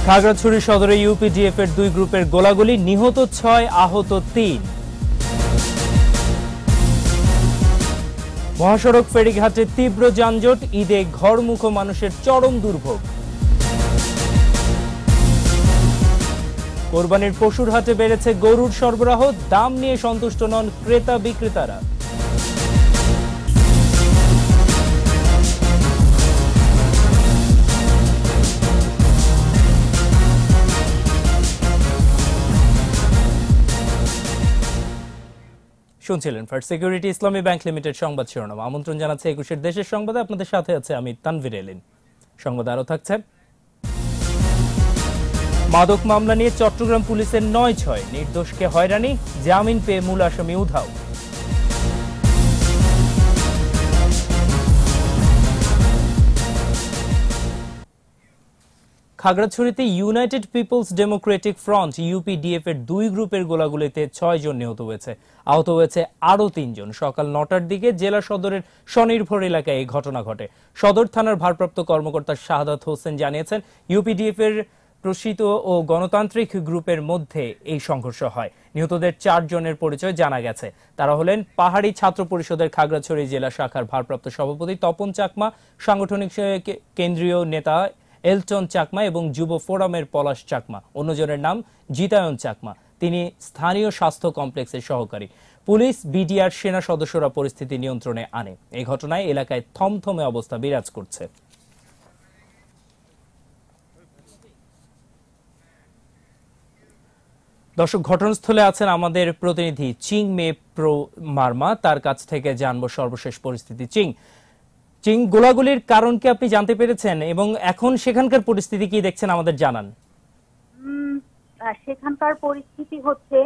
খাগড়াছড়ি সদরে ইউপিডিএফ এর 2 গ্রুপের গোলাগুলি, নিহত 6, আহত 3। মহাসড়ক ফেরিঘাটে তীব্র যানজট, ঈদে ঘরমুখো মানুষের চরম দুর্ভোগ। কোরবানির পশুর হাটে বেড়েছে গরুর সরবরাহ, দাম নিয়ে সন্তুষ্ট নন ক্রেতা বিক্রেতারা। শুনছিলেন ফার্স্ট সিকিউরিটি ইসলামী ব্যাংক লিমিটেড সংবাদ শিরোনাম। আমন্ত্রণ জানাচ্ছে 21 দেশের সংবাদে, আপনাদের সাথে আছে আমি তানভীর এলিন। সংবাদ আরো থাকছে। মাদক মামলা নিয়ে চট্টগ্রাম পুলিশের 9-6, নির্দোষকে হয়রানি, জামিন পেয়ে মূল আসামি উধাও। খাগড়াছড়িতে United People's Democratic Front UPDF এর 2 গ্রুপের গোলাগুলিতে 6 জন নিহত হয়েছে, আহত হয়েছে আরো 3 জন। সকাল 9টার দিকে জেলা সদরের স্বনির্ভর এলাকায় এই ঘটনা ঘটে। সদর থানার ভারপ্রাপ্ত কর্মকর্তা শাহাদাত হোসেন জানিয়েছেন, ইউপিডিএফ এর প্রসিত ও গণতান্ত্রিক গ্রুপের মধ্যে এই সংঘর্ষ হয়। নিহতদের 4 জনের পরিচয় জানা গেছে। তারা হলেন পাহাড়ি ছাত্র পরিষদের খাগড়াছড়ি জেলা শাখার ভারপ্রাপ্ত সভাপতি তপন চাকমা, সাংগঠনিক কেন্দ্রীয় নেতা এলটন চাকমা এবং যুব ফোরামের পলাশ চাকমা। অন্যজনের নাম জিতায়ন চাকমা, তিনি স্থানীয় স্বাস্থ্য কমপ্লেক্সের সহকারী। পুলিশ, বিডিআর, সেনা সদস্যরা পরিস্থিতি নিয়ন্ত্রণে আনে। এই ঘটনায় এলাকায় থমথমে অবস্থা বিরাজ করছে। দর্শক, ঘটনাস্থলে আছেন আমাদের প্রতিনিধি চিং মে প্রো মার্মা, তার কাছ থেকে জানবো সর্বশেষ পরিস্থিতি। চিং, গোলাগুলির কারণ কি আপনি জানতে পেরেছেন এবং এখন সেখানকার পরিস্থিতি কি দেখছেন আমাদের জানান। সেখানকার পরিস্থিতি হচ্ছে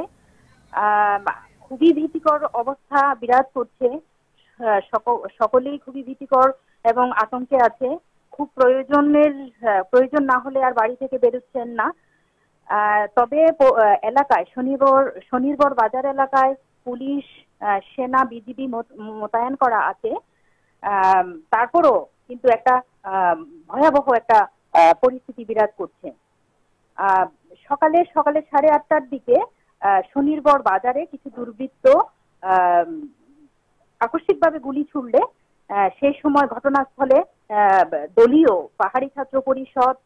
খুবই ভীতিকর অবস্থা বিরাজ করছে। সকলেই খুবই ভীতিকর এবং আতঙ্কে আছে। খুব প্রয়োজন না হলে আর বাড়ি থেকে বেরোচ্ছেন না। তবে এলাকায় শনিরবর বাজার এলাকায় পুলিশ, সেনা, বিজিবি মোতায়েন করা আছে। তারপরও কিন্তু একটা ভয়াবহ একটা পরিস্থিতি বিরাজ করছে। সকালে 8:30টার দিকে শনিরবর বাজারে কিছু দুর্বৃত্ত আকস্মিকভাবে গুলি ছুড়লে সেই সময় ঘটনাস্থলে দলীয় পাহাড়ি ছাত্র পরিষদ,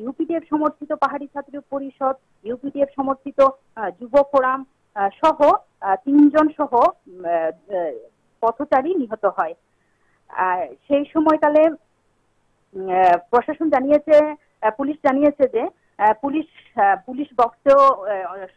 ইউপিডিএফ সমর্থিত পাহাড়ি ছাত্র পরিষদ, ইউপিডিএফ সমর্থিত যুব ফোরাম সহ 3 জন সহ পথচারী নিহত হয়। সেই সময়কালে প্রশাসন জানিয়েছে, পুলিশ জানিয়েছে যে পুলিশ বক্সেও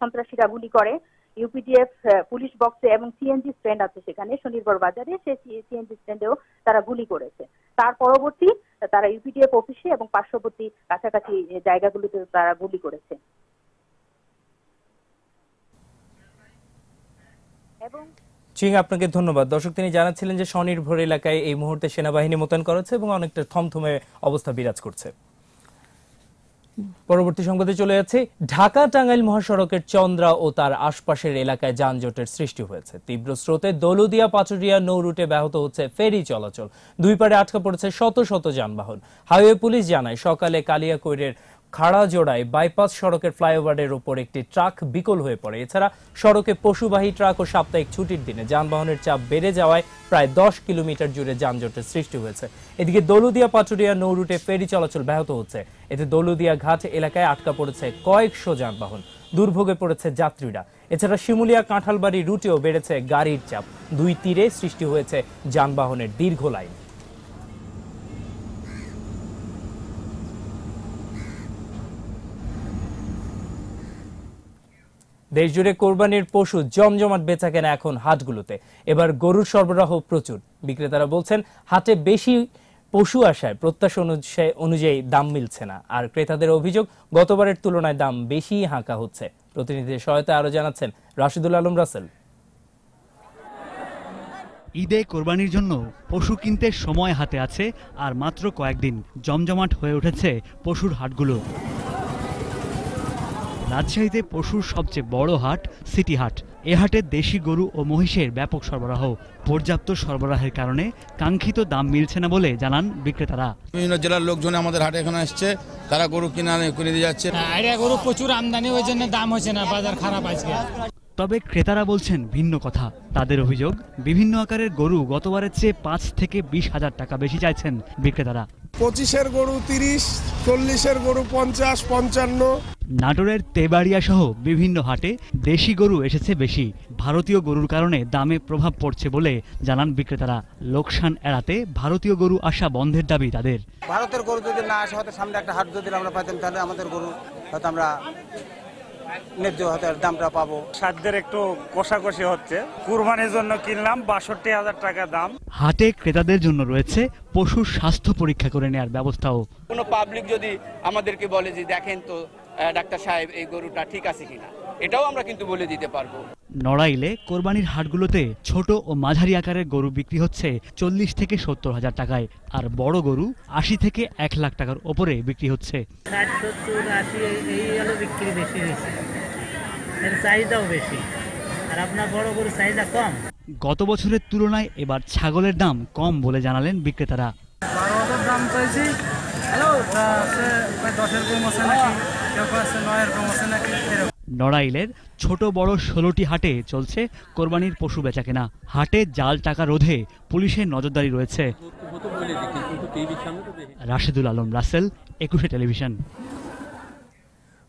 সন্ত্রাসীরা গুলি করে। ইউপিডিএফ পুলিশ বক্সে এবং সিএনজি স্ট্যান্ড আছে সেখানে শনিরবর বাজারে, সেই সিএনজি স্ট্যান্ডেও তারা গুলি করেছে। তার পরবর্তী তারা ইউপিডিএফ অফিসে এবং পার্শ্ববর্তী কাছাকাছি জায়গাগুলোতে তারা গুলি করেছে। এবং চিং, আপনাকে ধন্যবাদ। দর্শক, তিনি জানাচ্ছিলেন যে স্বনির্ভর এলাকায় এই মুহূর্তে সেনাবাহিনী মোতায়েন করা হচ্ছে এবং অনেকটা থমথমে অবস্থা বিরাজ করছে। পরবর্তী সংবাদে চলে যাচ্ছে। ঢাকা টাঙ্গাইল মহাসড়কের চন্দ্রা ও তার আশপাশের এলাকায় যানজটের সৃষ্টি হয়েছে। তীব্র স্রোতে দৌলতদিয়া পাচুরিয়া নৌ রুটে ব্যাহত হচ্ছে ফেরি চলাচল। 2 পারে আটকা পড়েছে শত শত যানবাহন। হাইওয়ে পুলিশ জানায়, সকালে কালিয়াকৈরের খাড়াজোড়ায় বাইপাস সড়কের ফ্লাইওভারের উপর একটি ট্রাক বিকল হয়ে পড়ে। এছাড়া সড়কে পশুবাহী ট্রাক ও সাপ্তাহিক ছুটির দিনে যানবাহনের চাপ বেড়ে যাওয়ায় প্রায় 10 কিলোমিটার জুড়ে যানজটের সৃষ্টি হয়েছে। এদিকে দৌলতদিয়া পাচুরিয়া নৌ রুটে ফেরি চলাচল ব্যাহত হচ্ছে। এতে দৌলতদিয়া ঘাট এলাকায় আটকা পড়েছে কয়েকশো যানবাহন, দুর্ভোগে পড়েছে যাত্রীরা। এছাড়া শিমুলিয়া কাঁঠালবাড়ি রুটেও বেড়েছে গাড়ির চাপ। 2 তীরে সৃষ্টি হয়েছে যানবাহনের দীর্ঘ লাইন। দেশজুড়ে কোরবানির পশু জমজমাট বেচাকেনা এখন হাটগুলোতে। এবার গরুর সরবরাহ প্রচুর। বিক্রেতারা বলছেন, হাটে বেশি পশু আসায় প্রত্যাশা অনুযায়ী দাম মিলছে না। আর ক্রেতাদের অভিযোগ, গতবারের তুলনায় দাম বেশি হাঁকা হচ্ছে। প্রতিনিধিদের সহায়তা আরো জানাচ্ছেন রাশিদুল আলম রাসেল। ঈদে কোরবানির জন্য পশু কিনতে সময় হাতে আছে আর মাত্র কয়েকদিন। জমজমাট হয়ে উঠেছে পশুর হাটগুলো। রাজশাহীতে পশুর সবচেয়ে বড় হাট সিটি হাট। এ হাটে দেশি গরু ও মহিষের ব্যাপক সরবরাহ। পর্যাপ্ত সরবরাহের কারণে কাঙ্ক্ষিত দাম মিলছে না বলে জানান বিক্রেতারা। বিভিন্ন জেলার লোকজন আমাদের হাটে এখানে আসছে, তারা গরু কিনে দিয়ে যাচ্ছে। গরু প্রচুর আমদানি, ওই জন্য দাম হচ্ছে না, বাজার খারাপ আজকে। তবে ক্রেতারা বলছেন ভিন্ন কথা। তাদের অভিযোগ, বিভিন্ন আকারের গরু গতবারের চেয়ে 5 থেকে 20,000 টাকা বেশি চাইছেন বিক্রেতারা। 25-এর গরু 30, 40-এর গরু 50, 55। নাটোরের তেবাড়িয়া সহ বিভিন্ন হাটে দেশি গরু এসেছে বেশি। ভারতীয় গরুর কারণে দামে প্রভাব পড়ছে বলে জানান বিক্রেতারা। লোকসান এড়াতে ভারতীয় গরু আসা বন্ধের দাবি তাদের। ভারতের গরু যদি না আসে, হয়তো সামনে একটা হাট যদি আমরা পাইতাম, তাহলে আমাদের গরু হয়তো আমরা ন্যায্য দামটা পাবো। সাধ্যের একটু কষাকষি হচ্ছে। কুরবানির জন্য কিনলাম 62,000 টাকা দাম। হাটে ক্রেতাদের জন্য রয়েছে পশুর স্বাস্থ্য পরীক্ষা করে নেওয়ার ব্যবস্থাও। কোনো পাবলিক যদি আমাদেরকে বলে যে দেখেন তো ডাক্তার সাহেব এই গরুটা ঠিক আছে কিনা, এটাও আমরা কিন্তু বলে দিতে পারবো। নড়াইলে কোরবানির হাটগুলোতে ছোট ও মাঝারি আকারের গরু বিক্রি হচ্ছে 40 থেকে 70,000 টাকায়, আর বড় গরু 80 থেকে 1 লাখ টাকার ওপরে বিক্রি হচ্ছে। 60, 70, 80 এই হলো বিক্রি বেশি হয়েছে, এর চাহিদাও বেশি, আর আপনার বড় গরুর চাহিদা কম। গত বছরের তুলনায় এবার ছাগলের দাম কম বলে জানালেন বিক্রেতারা। 12,000 দাম চাইছি, 10-এর কম আছে নাকি, 9-এর কম আছে নাকি। নড়াইলের ছোট বড় 16টি হাটে চলছে কোরবানির পশু বেচাকেনা। হাটে জাল টাকা রোধে পুলিশের নজরদারি রয়েছে। রাশেদুল আলম রাসেল, 21 টেলিভিশন।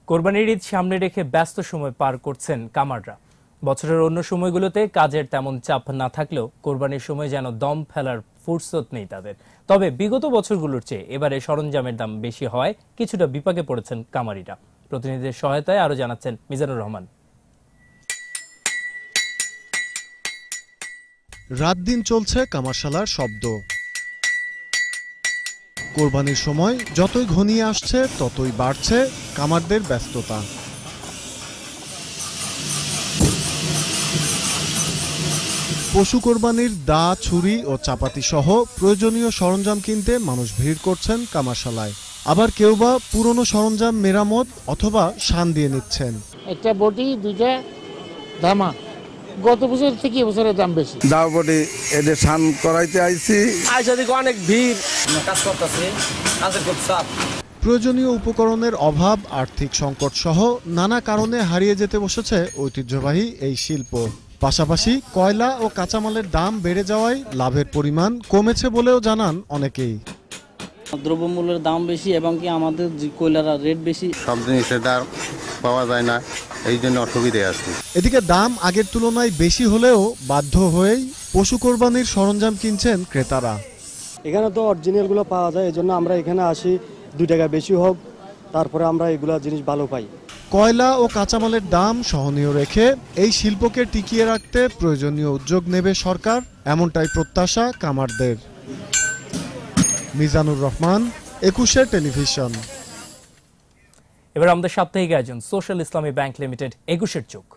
কোরবানির ঈদ সামনে রেখে ব্যস্ত সময় পার করছেন কামাররা। বছরের অন্য সময়গুলোতে কাজের তেমন চাপ না থাকলেও কোরবানির সময় যেন দম ফেলার ফুরসত নেই তাদের। তবে বিগত বছরগুলোর চেয়ে এবারে সরঞ্জামের দাম বেশি হয় কিছুটা বিপাকে পড়েছেন কামারিরা। প্রতিনিধিদের সহায়তায় আরো জানাচ্ছেন মিজানুর রহমান। রাত দিন চলছে কামারশালার শব্দ। কোরবানির সময় যতই ঘনিয়ে আসছে ততই বাড়ছে কামারদের ব্যস্ততা। পশু কোরবানির দা, ছুরি ও চাপাতি সহ প্রয়োজনীয় সরঞ্জাম কিনতে মানুষ ভিড় করছেন কামারশালায়। আবার কেউ বা পুরনো সরঞ্জাম মেরামত অথবা শান দিয়ে নিচ্ছেন। একটা বডি, দুইটা ধামা, গত বছর থেকে এবছরের দাম বেশি। দাও বডি এদের শান করাইতে আইছি, অনেক ভিড়, কাজ করতেছে, কাজের খুব চাপ। প্রয়োজনীয় উপকরণের অভাব, আর্থিক সংকট সহ নানা কারণে হারিয়ে যেতে বসেছে ঐতিহ্যবাহী এই শিল্প। পাশাপাশি কয়লা ও কাঁচামালের দাম বেড়ে যাওয়ায় লাভের পরিমাণ কমেছে বলেও জানান অনেকেই। দ্রব্যমূল্যের দাম বেশি এবং কি আমাদের কয়লার রেট বেশি, সব জিনিসের দাম পাওয়া যায় না, এই জন্য অসুবিধায় আছে। এদিকে দাম আগের তুলনায় বেশি হলেও বাধ্য হয়েই পশু কোরবানির সরঞ্জাম কিনছেন ক্রেতারা। এখানে তো অরিজিনালগুলো পাওয়া যায়, এই জন্য আমরা এখানে আসি, 2 টাকা বেশি হোক, তারপরে আমরা এগুলা জিনিস ভালো পাই। কয়লা ও কাঁচামালের দাম সহনীয় রেখে এই শিল্পকে টিকিয়ে রাখতে প্রয়োজনীয় উদ্যোগ নেবে সরকার, এমনটাই প্রত্যাশা কামারদের। মিজানুর রহমান, 21 টেলিভিশন। এবার আমাদের সাপ্তাহিক আয়োজন সোশ্যাল ইসলামী ব্যাংক লিমিটেড 21 চোখ।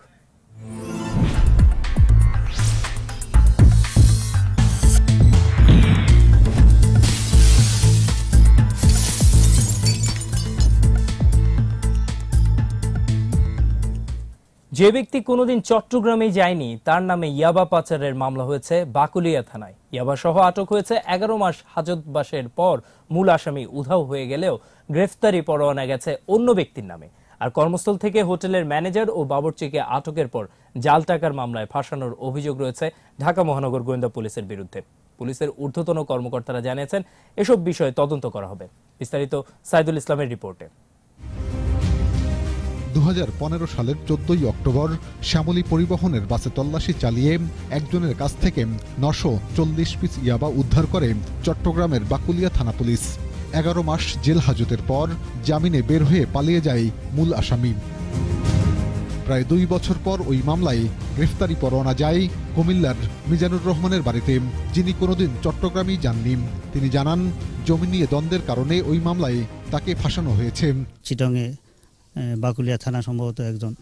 যে ব্যক্তি কোনোদিন চট্টগ্রামে যায়নি তার নামে ইয়াবা পাচারের মামলা হয়েছে বাকুলিয়া থানায়। ইয়াবা সহ আটক হয়েছে। 11 মাস হাজতবাসের পর মূল আসামি উধাও হয়ে গেলেও গ্রেফতারি পরোয়ানা গেছে অন্য ব্যক্তির নামে। আর কর্মস্থল থেকে হোটেলের ম্যানেজার ও বাবুর্চিকে আটকের পর জাল টাকার মামলায় ফাঁসানোর অভিযোগ রয়েছে ঢাকা মহানগর গোয়েন্দা পুলিশের বিরুদ্ধে। পুলিশের ঊর্ধ্বতন কর্মকর্তারা জানিয়েছেন এসব বিষয়ে তদন্ত করা হবে। বিস্তারিত সাইদুল ইসলামের রিপোর্টে। 2015 সালের 14 অক্টোবর শ্যামলী পরিবহনের বাসে তল্লাশি চালিয়ে একজনের কাছ থেকে 940 পিস ইয়াবা উদ্ধার করে চট্টগ্রামের বাকুলিয়া থানা পুলিশ। 11 মাস জেল হাজতের পর জামিনে বের হয়ে পালিয়ে যায় মূল আসামি। প্রায় 2 বছর পর ওই মামলায় গ্রেফতারি পরোয়ানা যায় কুমিল্লার মিজানুর রহমানের বাড়িতে, যিনি কোনোদিন চট্টগ্রামেই যাননি। তিনি জানান, জমি নিয়ে দ্বন্দ্বের কারণে ওই মামলায় তাকে ফাঁসানো হয়েছে। চিটংয়ে বাকুলিয়া থানা সম্ভবত একজন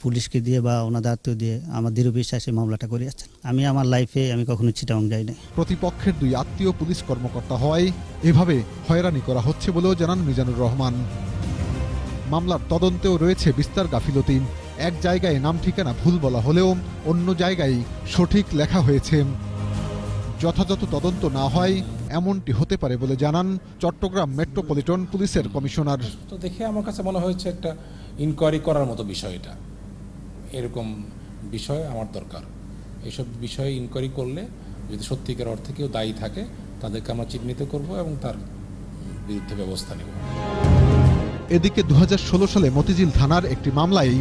পুলিশকে দিয়ে বা ওনাদের আত্মীয় দিয়ে আমার দৃঢ় বিশ্বাসে মামলাটা করে যাচ্ছেন। আমি আমার লাইফে আমি কখনো চিটাং যাই নাই। প্রতিপক্ষের 2 আত্মীয় পুলিশ কর্মকর্তা হয়, এভাবে হয়রানি করা হচ্ছে বলেও জানান মিজানুর রহমান। মামলার তদন্তেও রয়েছে বিস্তার গাফিলতি। এক জায়গায় নাম ঠিকানা ভুল বলা হলেও অন্য জায়গায় সঠিক লেখা হয়েছে। যথাযথ তদন্ত না হয় এমনটি হতে পারে বলে জানান চট্টগ্রাম মেট্রোপলিটন পুলিশের কমিশনার। তো দেখে আমার কাছে মনে হয়েছে একটা ইনকোয়ারি করার মতো বিষয়, এটা এরকম বিষয় আমার দরকার। এইসব বিষয়ে ইনকোয়ারি করলে যদি সত্যিকার অর্থে কেউ দায়ী থাকে তাদেরকে আমরা চিহ্নিত করব এবং তার বিরুদ্ধে ব্যবস্থা নেব। এদিকে 2016 সালে মতিঝিল থানার একটি মামলায়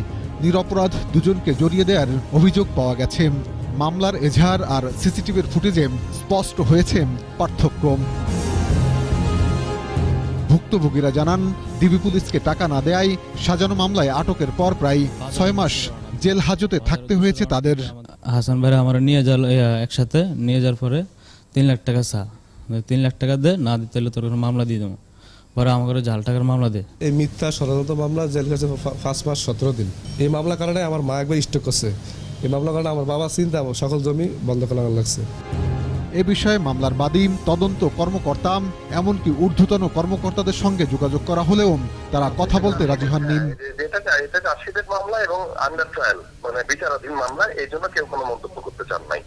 নিরপরাধ দুজনকে জড়িয়ে দেওয়ার অভিযোগ পাওয়া গেছে। মামলার এজাহার আর সিসিটিভির ফুটেজে স্পষ্ট হয়েছে পার্থক্য। ভুক্তভোগীরা জানান ডিবি পুলিশকে টাকা না দেয়ায় সাজানো মামলায় আটকের পর প্রায় 6 মাস জেল হাজতে থাকতে হয়েছে তাদের। হাসান ভাই আমার নিয়ে যাওয়ার একসাথে নিয়ে যাওয়ার পরে 3 লাখ টাকা 3 লাখ টাকা দে, না দিতে হলে তোর মামলা দিয়ে দেবো। পরে আমাকে জাল টাকার মামলা দে। এই মিথ্যা ষড়যন্ত্র মামলা জেল গেছে 5 মাস 17 দিন। এই মামলার কারণে আমার মা একবার স্ট্রোক করছে। এই মামলার কারণে আমার বাবা চিন্তা সকল জমি বন্ধ করা লাগছে। এ বিষয়ে মামলার বাদী, তদন্ত কর্মকর্তা এমনকি ঊর্ধ্বতন কর্মকর্তাদের সঙ্গে যোগাযোগ করা হলেও তারা কথা বলতে রাজি হননি। এটা চার্জশিটের মামলা এবং আন্ডার ট্রায়াল মানে বিচারাধীন মামলা, এই জন্য কেউ কোনো মন্তব্য করতে চান নাই।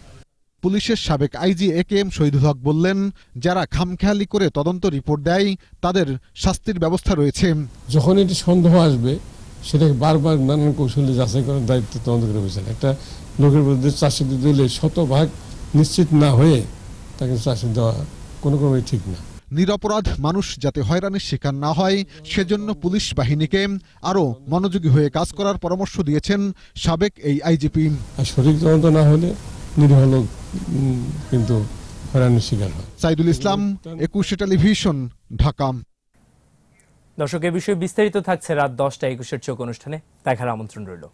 পুলিশের সাবেক আইজি AKM শহীদুল হক বললেন, যারা খামখেয়ালি করে তদন্ত রিপোর্ট দেয় তাদের শাস্তির ব্যবস্থা রয়েছে। যখন এটি সন্দেহ আসবে সেটাকে বারবার নানান কৌশলে যাচাই করার দায়িত্ব তদন্ত করে বলছেন। একটা লোকের বিরুদ্ধে চার্জশিট দিলে 100% নিশ্চিত না হয়ে তাকে চার্জশিট দেওয়া কোনো ক্রমেই ঠিক না। নিরপরাধ মানুষ যাতে হয়রানির শিকার না হয় সেজন্য পুলিশ বাহিনীকে আরও মনোযোগী হয়ে কাজ করার পরামর্শ দিয়েছেন সাবেক এই আইজিপি। সঠিক তদন্ত না হলে নিরীহ লোক কিন্তু হয়রানির শিকার হয়। সাইদুল ইসলাম, 21 টেলিভিশন, ঢাকা। দর্শক, এ বিষয়ে বিস্তারিত থাকছে রাত 10টা 21 চোখ অনুষ্ঠানে, দেখার আমন্ত্রণ রইল।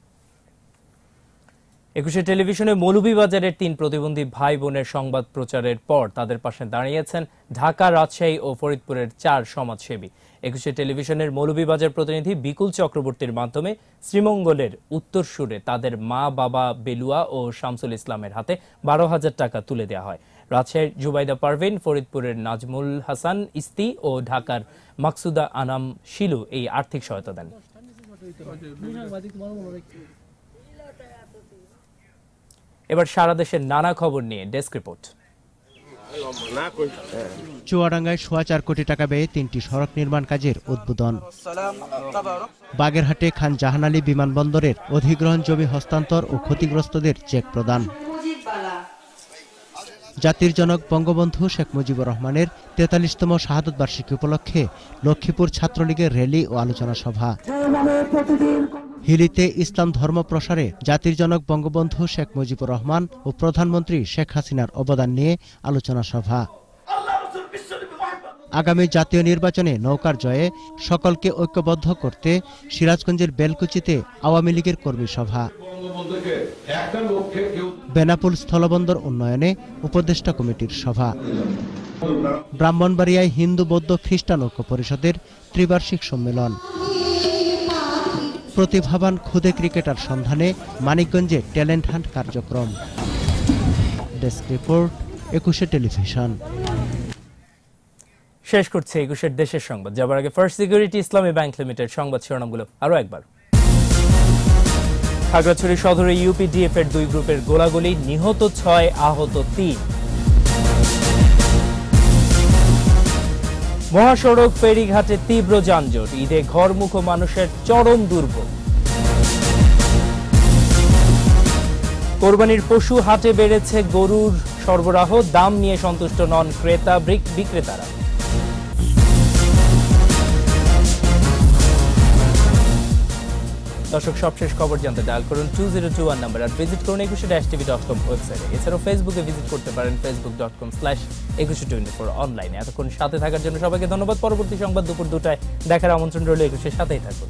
21 টেলিভিশনে মৌলভীবাজারের 3 প্রতিবন্ধী ভাই বোনের সংবাদ প্রচারের পর তাদের পাশে দাঁড়িয়েছেন ঢাকা, রাজশাহী ও ফরিদপুরের 4 সমাজসেবী। 21 টেলিভিশনের মৌলভীবাজার প্রতিনিধি বিকুল চক্রবর্তীর মাধ্যমে শ্রীমঙ্গলের উত্তরসূরে তাদের মা বাবা বেলুয়া ও শামসুল ইসলামের হাতে 12,000 টাকা তুলে দেওয়া হয়। রাজশাহীর জুবাইদা পারভিন, ফরিদপুরের নাজমুল হাসান ইস্তি ও ঢাকার মাকসুদা আনাম শিলু এই আর্থিক সহায়তা দেন। এবার সারা দেশের নানা খবর নিয়ে ডেস্ক রিপোর্ট। চুয়াডাঙ্গায় 4.25 কোটি টাকা ব্যয়ে 3টি সড়ক নির্মাণ কাজের উদ্বোধন। বাগেরহাটে খান জাহান আলী বিমানবন্দরের অধিগ্রহণ জমি হস্তান্তর ও ক্ষতিগ্রস্তদের চেক প্রদান। জাতির জনক বঙ্গবন্ধু শেখ মুজিবুর রহমানের 43তম শাহাদত বার্ষিকী উপলক্ষে লক্ষ্মীপুর ছাত্রলীগের র্যালি ও আলোচনা সভা। হিলিতে ইসলাম ধর্ম প্রসারে জাতির জনক বঙ্গবন্ধু শেখ মুজিবুর রহমান ও প্রধানমন্ত্রী শেখ হাসিনার অবদান নিয়ে আলোচনা সভা। আগামী জাতীয় নির্বাচনে নৌকার জয়ে সকলকে ঐক্যবদ্ধ করতে সিরাজগঞ্জের বেলকুচিতে আওয়ামী লীগের কর্মী সভা। বেনাপোল স্থলবন্দর উন্নয়নে উপদেষ্টা কমিটির সভা। ব্রাহ্মণবাড়িয়ায় হিন্দু বৌদ্ধ খ্রিস্টান ঐক্য পরিষদের ত্রিবার্ষিক সম্মেলন। প্রতিভাবান খুদে ক্রিকেটার সন্ধানে মানিকগঞ্জে ট্যালেন্ট হান্ট কার্যক্রম। Desk report, 21 television. শেষ করছে 21 দেশের সংবাদ। যাবার আগে ফার্স্ট সিকিউরিটি ইসলামী ব্যাংক লিমিটেড সংবাদ শিরোনামগুলো আরো একবার। খাগড়াছড়ি সদরে ইউপিডিএফ এর 2 গ্রুপের গোলাগুলি, নিহত 6, আহত 3। মহাসড়ক ফেরিঘাটে তীব্র যানজট, ঈদে ঘরমুখ মানুষের চরম দুর্ভোগ। কোরবানির পশু হাটে বেড়েছে গরুর সরবরাহ, দাম নিয়ে সন্তুষ্ট নন ক্রেতা বিক্রেতারা। দর্শক, সবশেষ খবর জানতে ডায়াল করুন 2021 নাম্বার আর ভিজিট করুন 21-tv.com ওয়েবসাইটে। এছাড়াও ফেসবুকে ভিজিট করতে পারেন facebook.com/2124 অনলাইনে। এতক্ষণ সাথে থাকার জন্য সবাইকে ধন্যবাদ। পরবর্তী সংবাদ দুপুর 2টায় দেখার আমন্ত্রণ রইল। 21-এর সাথেই থাকুন।